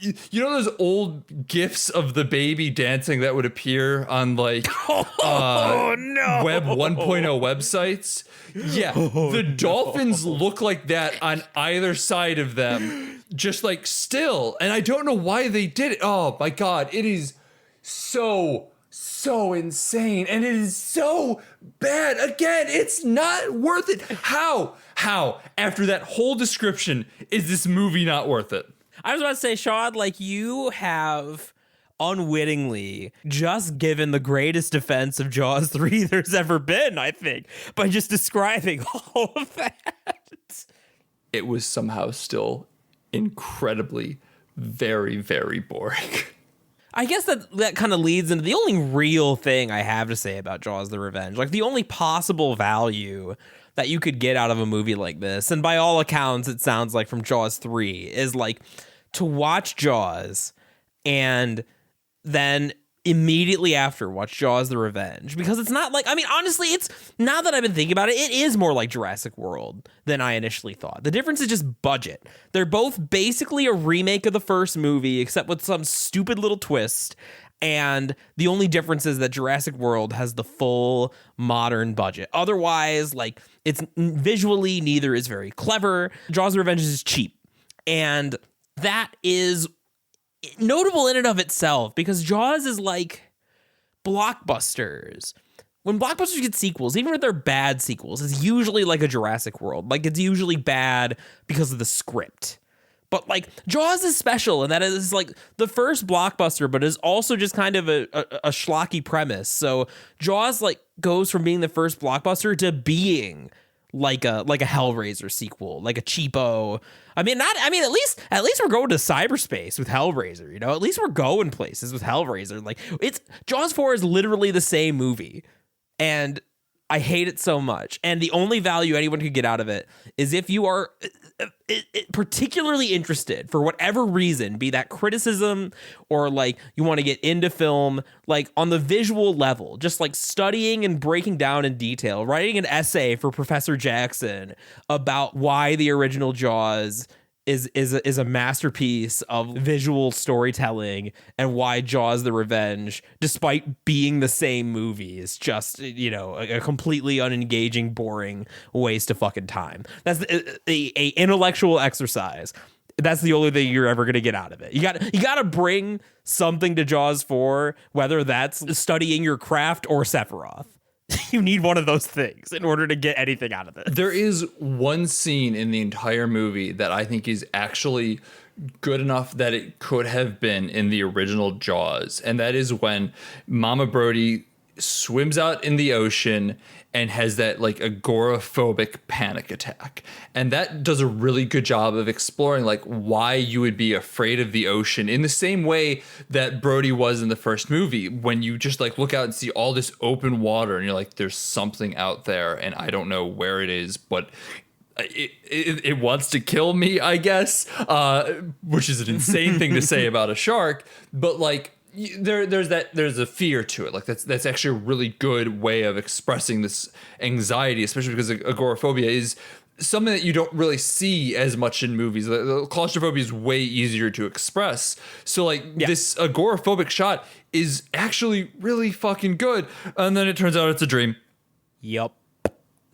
You know those old GIFs of the baby dancing that would appear on like Web 1.0 websites? Yeah, the dolphins look like that on either side of them, just like still. And I don't know why they did it. Oh my God, it is so insane. And it is so bad. Again, it's not worth it. How, after that whole description, is this movie not worth it? I was about to say, Sean, like you have unwittingly just given the greatest defense of Jaws 3 there's ever been, I think, by just describing all of that. It was somehow still incredibly, very, very boring. I guess that kind of leads into the only real thing I have to say about Jaws the Revenge. Like the only possible value that you could get out of a movie like this, and by all accounts it sounds like from Jaws 3, is like to watch Jaws and then immediately after watch Jaws the Revenge, because it's not like, I mean, honestly, it's, now that I've been thinking about it, it is more like Jurassic World than I initially thought. The difference is just budget. They're both basically a remake of the first movie, except with some stupid little twist. And the only difference is that Jurassic World has the full modern budget. Otherwise, like, it's visually, neither is very clever. Jaws the Revenge is cheap. And that is notable in and of itself, because Jaws is like blockbusters. When blockbusters get sequels, even if they're bad sequels, it's usually like a Jurassic World. Like, it's usually bad because of the script. But like Jaws is special, and that is like the first blockbuster, but is also just kind of a schlocky premise. So Jaws like goes from being the first blockbuster to being like a Hellraiser sequel, like a cheapo. I mean, at least we're going to cyberspace with Hellraiser, you know? At least we're going places with Hellraiser. Like, it's Jaws 4 is literally the same movie. And I hate it so much. And the only value anyone could get out of it is if you are particularly interested for whatever reason, be that criticism or like you want to get into film, like on the visual level, just like studying and breaking down in detail, writing an essay for Professor Jackson about why the original Jaws is a masterpiece of visual storytelling and why Jaws the Revenge, despite being the same movie, is just, you know, a completely unengaging, boring waste of fucking time. That's a intellectual exercise. That's the only thing you're ever going to get out of it. You got to bring something to Jaws 4, whether that's studying your craft or Sephiroth. You need one of those things in order to get anything out of it. There is one scene in the entire movie that I think is actually good enough that it could have been in the original Jaws. And that is when Mama Brody swims out in the ocean and has that like agoraphobic panic attack. And that does a really good job of exploring like why you would be afraid of the ocean in the same way that Brody was in the first movie, when you just like look out and see all this open water and you're like, there's something out there and I don't know where it is, but it wants to kill me, I guess, which is an insane thing to say about a shark. But like, there's a fear to it. Like that's actually a really good way of expressing this anxiety, especially because agoraphobia is something that you don't really see as much in movies. The claustrophobia is way easier to express. So like this agoraphobic shot is actually really fucking good. And then it turns out it's a dream. Yep.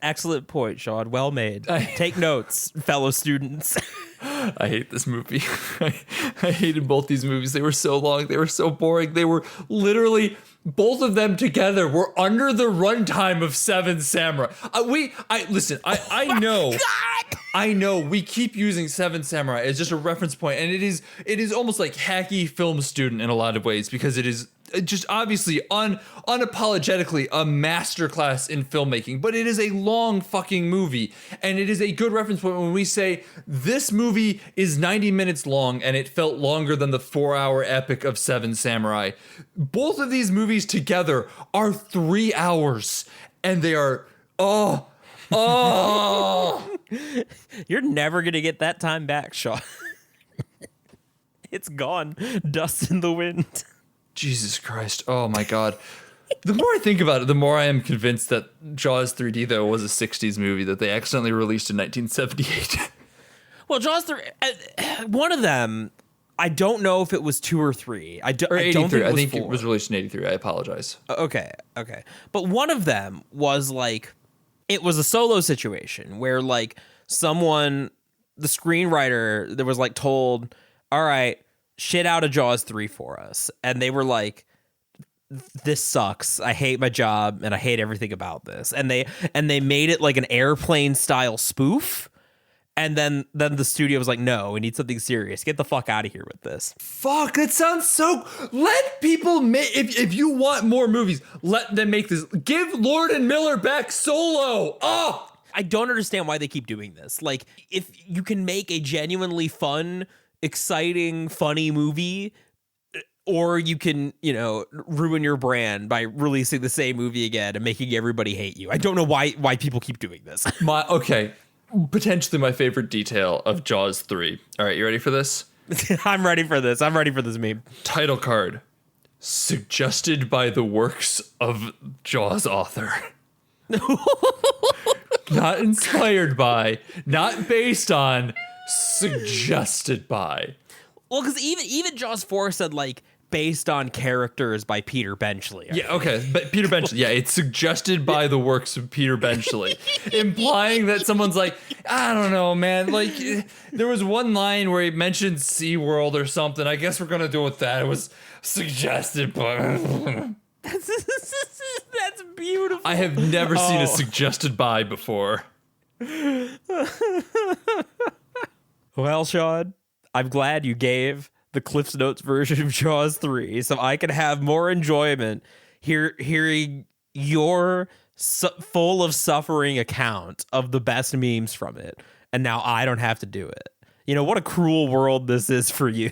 Excellent point, Sean. Well made. Take notes, fellow students. I hate this movie. I hated both these movies. They were so long. They were so boring. They were literally, both of them together were under the runtime of Seven Samurai. I know. God! I know we keep using Seven Samurai as just a reference point, and it is almost like hacky film student in a lot of ways, because it is just obviously unapologetically a masterclass in filmmaking, but it is a long fucking movie, and it is a good reference point when we say this movie is 90 minutes long and it felt longer than the 4-hour epic of Seven Samurai. Both of these movies together are 3 hours, and they are You're never gonna get that time back, Sean. It's gone. Dust in the wind. Jesus Christ. Oh my God. The more I think about it, the more I am convinced that Jaws 3D, though, was a 60s movie that they accidentally released in 1978. Well, Jaws 3, one of them, I don't know if it was 2 or 3. I don't think it was I think 4. it was released in 83. I apologize. Okay. But one of them was like, it was a solo situation where like someone, the screenwriter, that was like told, all right, shit out of Jaws 3 for us. And they were like, this sucks. I hate my job and I hate everything about this. And they made it like an Airplane style spoof. And then the studio was like, no, we need something serious. Get the fuck out of here with this. Fuck, that sounds so... Let people make... If you want more movies, let them make this. Give Lord and Miller back Solo. Oh! I don't understand why they keep doing this. Like, if you can make a genuinely fun, exciting, funny movie, or you can, you know, ruin your brand by releasing the same movie again and making everybody hate you. I don't know why people keep doing this. Okay. Potentially my favorite detail of Jaws 3. All right, you ready for this? I'm ready for this. I'm ready for this meme. Title card. Suggested by the works of Jaws author. Not inspired by, not based on, suggested by. Well, because even Jaws 4 said, like, based on characters by Peter Benchley. Yeah, okay, but Peter Benchley, yeah, it's suggested by the works of Peter Benchley, implying that someone's like, I don't know, man, like, there was one line where he mentioned SeaWorld or something, I guess we're gonna do with that, it was suggested by... That's beautiful. I have never seen a suggested by before. Well, Sean, I'm glad you gave the Cliff's Notes version of Jaws 3 so I can have more enjoyment hearing your full of suffering account of the best memes from it, and now I don't have to do it. What a cruel world this is for you.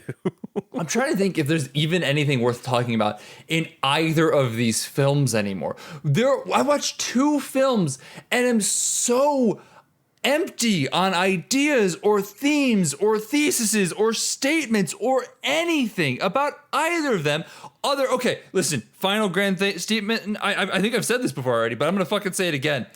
I'm trying to think if there's even anything worth talking about in either of these films anymore. I watched 2 films and am so empty on ideas or themes or theses or statements or anything about either of them. Okay, listen, final grand statement. I think I've said this before already, but I'm gonna fucking say it again.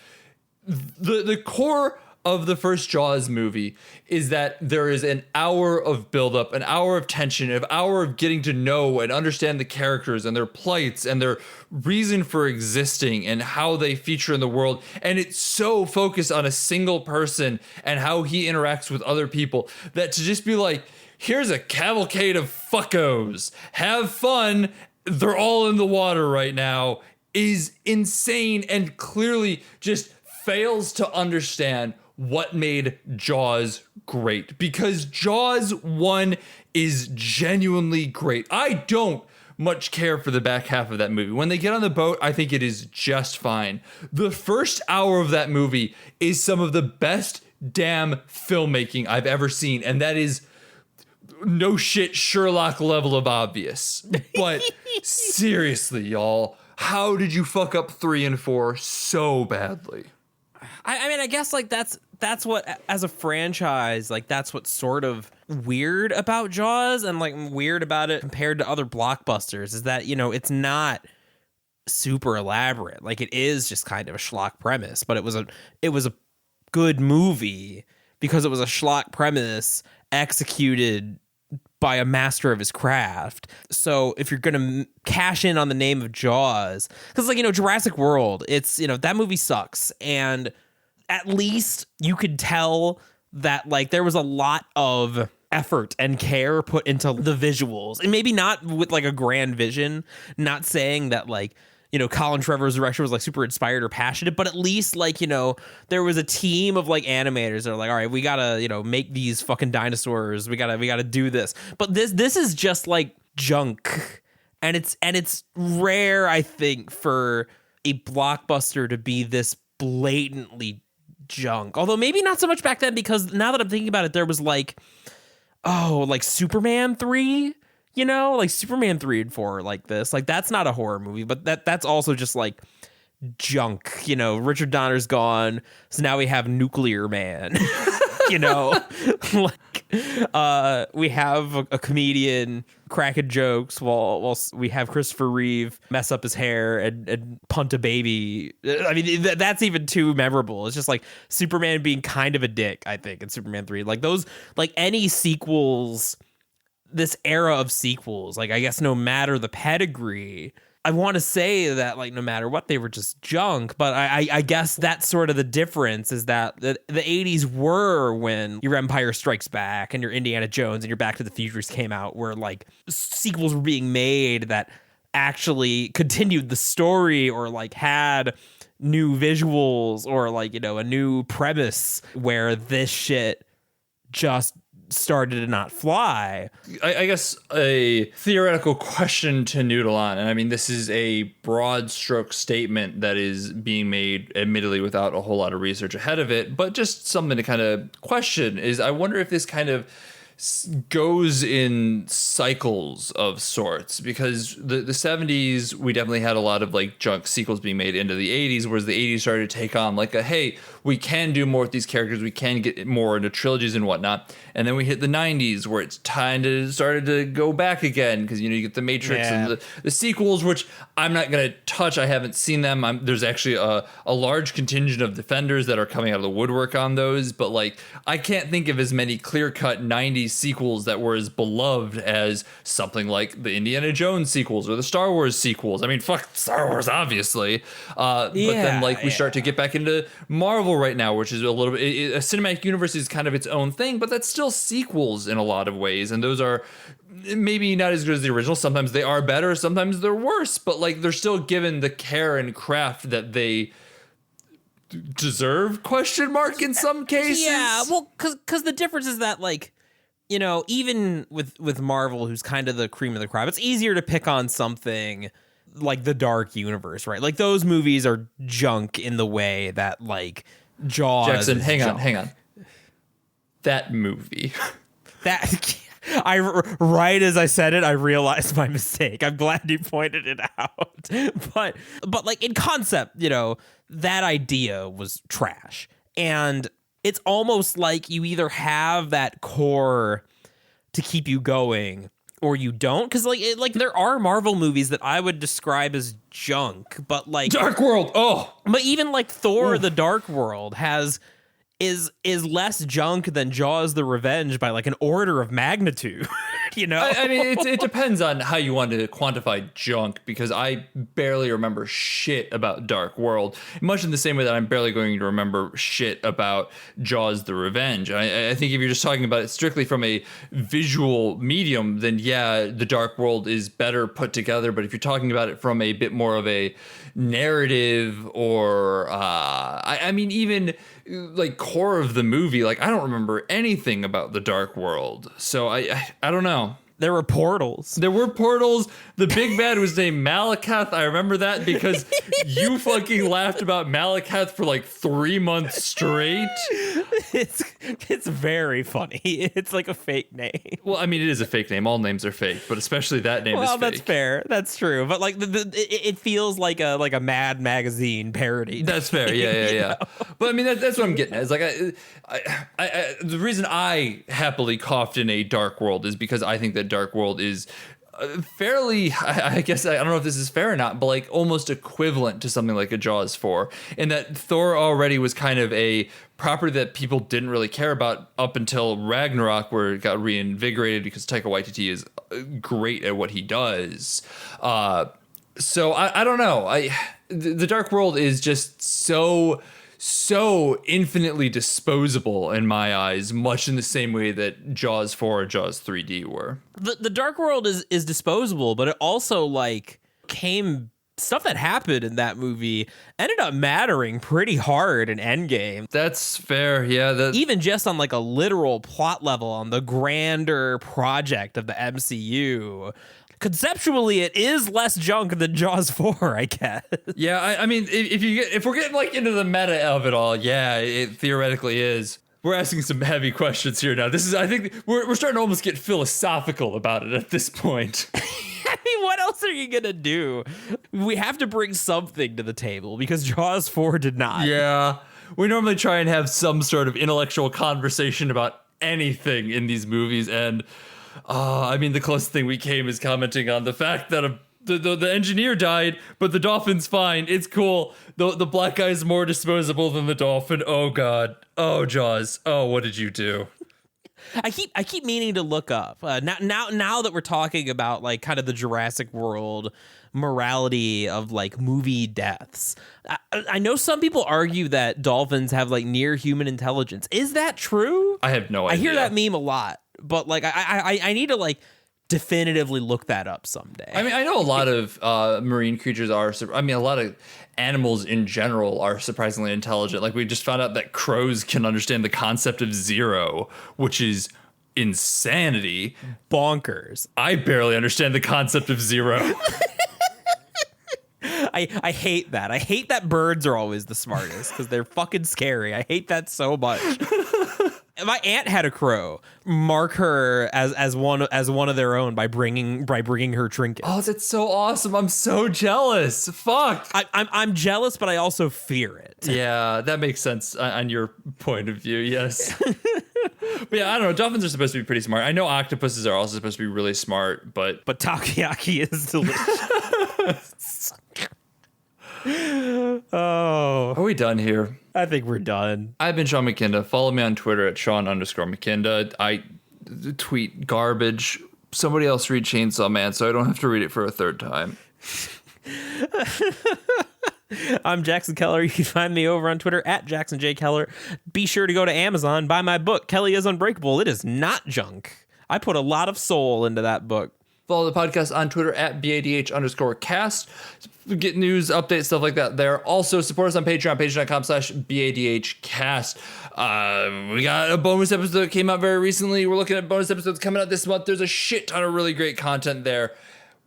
The core of the first Jaws movie is that there is an hour of buildup, an hour of tension, an hour of getting to know and understand the characters and their plights and their reason for existing and how they feature in the world. And it's so focused on a single person and how he interacts with other people that to just be like, here's a cavalcade of fuckos, have fun, they're all in the water right now, is insane and clearly just fails to understand what made Jaws great, because Jaws 1 is genuinely great. I don't much care for the back half of that movie. When they get on the boat, I think it is just fine. The first hour of that movie is some of the best damn filmmaking I've ever seen, and that is no shit Sherlock level of obvious. But seriously, y'all, how did you fuck up 3 and 4 so badly? I mean, I guess like that's what, as a franchise, like that's what's sort of weird about Jaws and like weird about it compared to other blockbusters is that, it's not super elaborate. Like it is just kind of a schlock premise, but it was a good movie because it was a schlock premise executed by a master of his craft. So if you're going to cash in on the name of Jaws, because like, Jurassic World, it's, that movie sucks. And at least you could tell that like there was a lot of effort and care put into the visuals, and maybe not with like a grand vision, not saying that like, Colin Trevor's direction was like super inspired or passionate, but at least like, there was a team of like animators that are like, all right, we gotta, make these fucking dinosaurs. We gotta do this. But this is just like junk. And it's rare, I think, for a blockbuster to be this blatantly junk. Although maybe not so much back then, because now that I'm thinking about it, there was like, like Superman 3, like Superman 3 and 4 like this. Like that's not a horror movie, but that's also just like junk. Richard Donner's gone, so now we have Nuclear Man. Like we have a comedian cracking jokes while we have Christopher Reeve mess up his hair and punt a baby. I mean, that's even too memorable. It's just like Superman being kind of a dick, I think, in Superman 3. Like those, like any sequels, this era of sequels, like I guess no matter the pedigree, I want to say that like no matter what, they were just junk. But I guess that's sort of the difference, is that the 80s were when your Empire Strikes Back and your Indiana Jones and your Back to the Futures came out, where like sequels were being made that actually continued the story or like had new visuals or like, a new premise, where this shit just started to not fly. I guess a theoretical question to noodle on, and I mean this is a broad stroke statement that is being made admittedly without a whole lot of research ahead of it, but just something to kind of question is, I wonder if this kind of goes in cycles of sorts, because the 70s we definitely had a lot of like junk sequels being made into the 80s, whereas the 80s started to take on like a, hey, we can do more with these characters, we can get more into trilogies and whatnot. And then we hit the 90s where it's kind of started to go back again, because you get the Matrix and the sequels, which I'm not going to touch. I haven't seen them. There's actually a large contingent of defenders that are coming out of the woodwork on those, but like I can't think of as many clear-cut 90s sequels that were as beloved as something like the Indiana Jones sequels or the Star Wars sequels. I mean, fuck Star Wars, obviously. But then like we start to get back into Marvel right now, which is a little bit, a cinematic universe is kind of its own thing, but that's still sequels in a lot of ways, and those are maybe not as good as the original. Sometimes they are better, sometimes they're worse, but like they're still given the care and craft that they deserve, question mark, in some cases. Yeah, well, because the difference is that like, even with Marvel, who's kind of the cream of the crop, it's easier to pick on something like the dark universe, right? Like those movies are junk in the way that like Jaws. Jackson, is hang junk. on. That movie. That right as I said it, I realized my mistake. I'm glad you pointed it out. But like in concept, you know, that idea was trash. And it's almost like you either have that core to keep you going or you don't, because like there are Marvel movies that I would describe as junk, but like Dark World. Oh, but even like Thor: The Dark World is less junk than Jaws: The Revenge by like an order of magnitude. You know, I mean, it depends on how you want to quantify junk, because I barely remember shit about Dark World, much in the same way that I'm barely going to remember shit about Jaws: The Revenge. I think if you're just talking about it strictly from a visual medium, then yeah, The Dark World is better put together. But if you're talking about it from a bit more of a narrative or, I mean, even like core of the movie, like I don't remember anything about The Dark World. So I don't know. there were portals. There were portals. The big bad was named Malakath. I remember that because you fucking laughed about Malakath for like 3 months straight. It's very funny. It's like a fake name. Well, I mean, it is a fake name. All names are fake, but especially that name is Well, fake. that's fair. That's true. But like it feels like a Mad Magazine parody. That's fair. Yeah. But I mean, that's what I'm getting at. It's like the reason I happily coughed in a Dark World is because I think that Dark World is fairly, I guess, I don't know if this is fair or not, but like almost equivalent to something like a Jaws 4, in that Thor already was kind of a property that people didn't really care about up until Ragnarok, where it got reinvigorated because Taika Waititi is great at what he does. So I don't know. The Dark World is just so infinitely disposable in my eyes, much in the same way that Jaws 4 or Jaws 3D were. The Dark World is disposable, but it also like came stuff that happened in that movie ended up mattering pretty hard in Endgame. That's fair. Yeah. Even just on like a literal plot level on the grander project of the MCU. Conceptually, it is less junk than Jaws 4, I guess. Yeah, I mean, if we're getting like into the meta of it all, yeah, it theoretically is. We're asking some heavy questions here now. I think we're starting to almost get philosophical about it at this point. I mean, what else are you gonna do? We have to bring something to the table because Jaws 4 did not. Yeah, we normally try and have some sort of intellectual conversation about anything in these movies, and I mean, the closest thing we came is commenting on the fact that the engineer died, but the dolphin's fine. It's cool. The black guy's more disposable than the dolphin. Oh God. Oh Jaws. Oh, what did you do? I keep meaning to look up now that we're talking about like kind of the Jurassic World morality of like movie deaths. I know some people argue that dolphins have like near human intelligence. Is that true? I have no idea. I hear that meme a lot, but like I need to like definitively look that up someday. I mean, I know a lot of marine creatures are. I mean, a lot of animals in general are surprisingly intelligent. Like we just found out that crows can understand the concept of zero, which is insanity. Bonkers. I barely understand the concept of zero. I hate that. I hate that birds are always the smartest because they're fucking scary. I hate that so much. My aunt had a crow. Mark her as one of their own by bringing her trinkets. Oh, that's so awesome! I'm so jealous. Fuck. I'm jealous, but I also fear it. Yeah, that makes sense on your point of view. Yes. But yeah, I don't know. Dolphins are supposed to be pretty smart. I know octopuses are also supposed to be really smart, but takoyaki is delicious. Oh, are we done here? I think we're done. I've been Sean McKinda. Follow me on Twitter at Sean_McKinda. I tweet garbage. Somebody else read Chainsaw Man, so I don't have to read it for a third time. I'm Jackson Keller. You can find me over on Twitter at Jackson J. Keller. Be sure to go to Amazon, buy my book, Kelly is Unbreakable. It is not junk. I put a lot of soul into that book. Follow the podcast on Twitter at BADH_cast. Get news, updates, stuff like that there. Also, support us on Patreon, patreon.com/BADHcast. We got a bonus episode that came out very recently. We're looking at bonus episodes coming out this month. There's a shit ton of really great content there.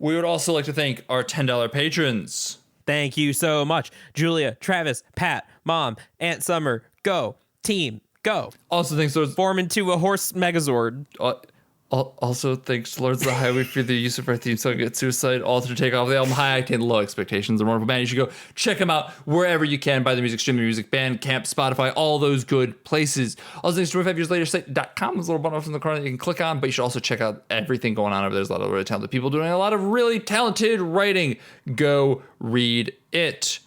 We would also like to thank our $10 patrons. Thank you so much. Julia, Travis, Pat, Mom, Aunt Summer, go. Team, go. Also thanks to Form into a horse megazord. Also, thanks to Lords of the Highway for the use of our theme song Get Suicide, all to take off the album High Octane Low Expectations. A wonderful band. You should go check them out wherever you can. Buy the music, stream the music, Bandcamp, Spotify, all those good places. Also, thanks to 25yearslater.com. There's a little button off in the corner that you can click on, but you should also check out everything going on over there. There's a lot of really talented people doing a lot of really talented writing. Go read it.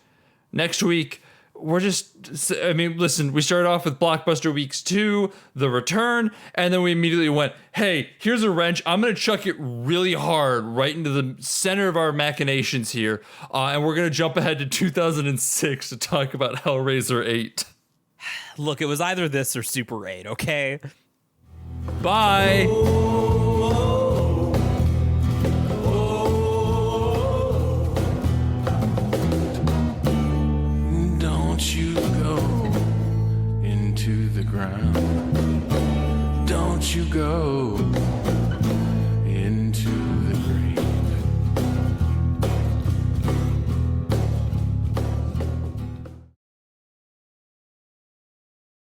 Next week, listen, we started off with Blockbuster Weeks 2, The Return, and then we immediately went, hey, here's a wrench. I'm going to chuck it really hard right into the center of our machinations here, and we're going to jump ahead to 2006 to talk about Hellraiser 8. Look, it was either this or Super 8, okay? Bye! Don't you go into the ground. Don't you go